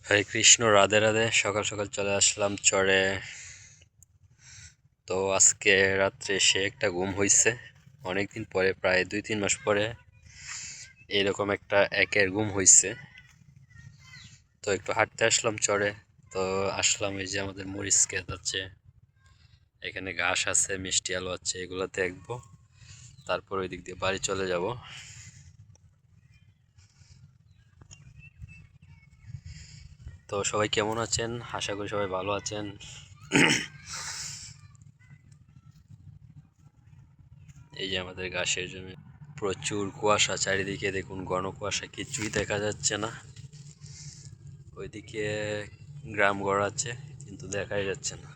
হরে কৃষ্ণ, রাধে রাধে। সকাল সকাল চলে আসলাম চরে। তো আজকে রাত্রে সে একটা ঘুম হইছে অনেকদিন পরে, প্রায় 2-3 মাস পরে এরকম একটা একের ঘুম হইছে। তো একটু হাঁটতে আসলাম চরে। তো আসলাম, এই যে আমাদের মরিচ ক্ষেত আছে, এখানে ঘাস আছে, মিষ্টি আলু আছে, এগুলো দেখবো, তারপর ওই দিক দিয়ে বাড়ি চলে যাব। তো সবাই কেমন আছেন? আশা করি সবাই ভালো আছেন। এই যে আমাদের ঘাসের জমি, প্রচুর কুয়াশা চারিদিকে, দেখুন ঘন কুয়াশা, কিছুই দেখা যাচ্ছে না। ওইদিকে গ্রাম ঘর আছে কিন্তু দেখাই যাচ্ছে না।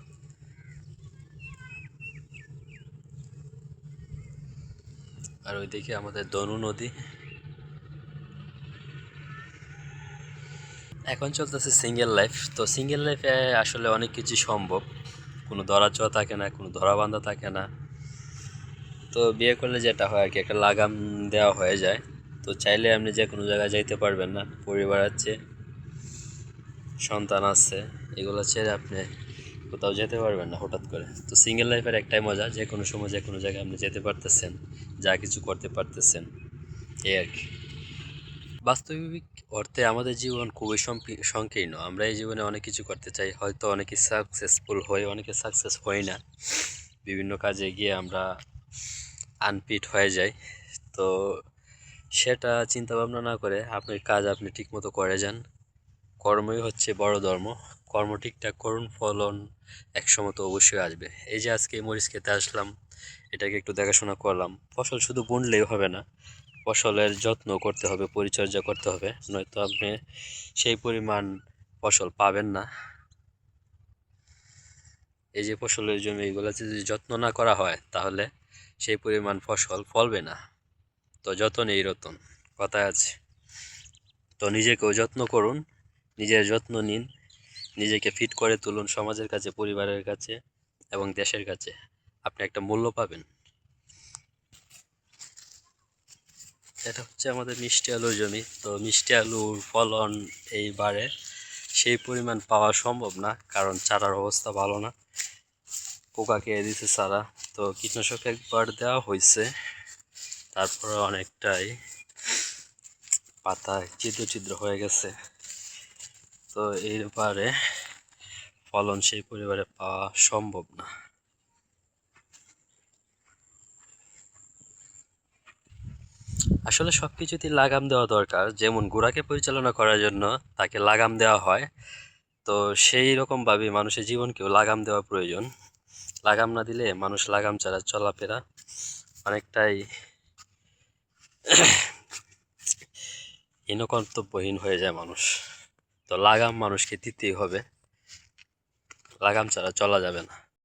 আর ওইদিকে আমাদের দনু নদী। এখন চলতেছে সিঙ্গেল লাইফ। তো সিঙ্গেল লাইফে আসলে অনেক কিছু সম্ভব, কোনো ধরা ছোঁয়া থাকে না, কোনো ধরা বাঁধা থাকে না। তো বিয়ে করলে যেটা হয় আর কি, একটা লাগাম দেওয়া হয়ে যায়। তো চাইলে আপনি যে কোনো জায়গায় যাইতে পারবেন না, পরিবার আছে, সন্তান আছে, এগুলো ছেড়ে আপনি কোথাও যেতে পারবেন না হঠাৎ করে। তো সিঙ্গেল লাইফের একটাই মজা, যে কোনো সময় যে কোনো জায়গায় আপনি যেতে পারতেছেন, যা কিছু করতে পারতেছেন, এই আর কি। বাস্তবিক অর্থে আমাদের জীবন খুবই সংকীর্ণ। আমরা এই জীবনে অনেক কিছু করতে চাই, হয়তো অনেকে সাকসেসফুল হই, অনেকে সাকসেস হই না। বিভিন্ন কাজে গিয়ে আমরা আনফিট হয়ে যাই। তো সেটা চিন্তা ভাবনা না করে আপনার কাজ আপনি ঠিকমতো করে যান। কর্মই হচ্ছে বড় ধর্ম। কর্ম ঠিকঠাক করুন, ফলন একসময় তো অবশ্যই আসবে। এই যে আজকে মরিচ খেতে আসলাম, এটাকে একটু দেখাশোনা করলাম। ফসল শুধু বুনলেই হবে না, ফসলের যত্ন করতে হবে, পরিচর্যা করতে হবে, নয়তো আপনি সেই পরিমাণ ফসল পাবেন না। এই যে ফসলের জমি, এগুলো যদি যত্ন না করা হয় তাহলে সেই পরিমাণ ফসল ফলবে না। তো যত্নেই রতন, কথায় আছে। তো নিজেকেও যত্ন করুন, নিজের যত্ন নিন, নিজেকে ফিট করে তুলুন সমাজের কাছে, পরিবারের কাছে এবং দেশের কাছে। আপনি একটা মূল্য পাবেন। এটা হচ্ছে আমাদের মিষ্টি আলুর জমি। তো মিষ্টি আলুর ফলন এইবারে সেই পরিমাণ পাওয়া সম্ভব না, কারণ চারার অবস্থা ভালো না, পোকা খেয়ে দিছে চারা। তো কীটনাশক একবার দেওয়া হয়েছে, তারপরে অনেকটাই পাতা ছিদ্র ছিদ্র হয়ে গেছে। তো এইবারে ফলন সেই পরিবারে পাওয়া সম্ভব না। আসলে সব কিছুতেই লাগাম দেওয়া দরকার। যেমন ঘোড়াকে পরিচালনা করার জন্য তাকে লাগাম দেওয়া হয়, তো সেই রকমভাবে মানুষের জীবনকেও লাগাম দেওয়া প্রয়োজন। লাগাম না দিলে মানুষ লাগাম ছাড়া চলাফেরা অনেকটাই হীনকর্তব্যহীন হয়ে যায় মানুষ। তো লাগাম মানুষকে দিতেই হবে, লাগাম ছাড়া চলা যাবে না।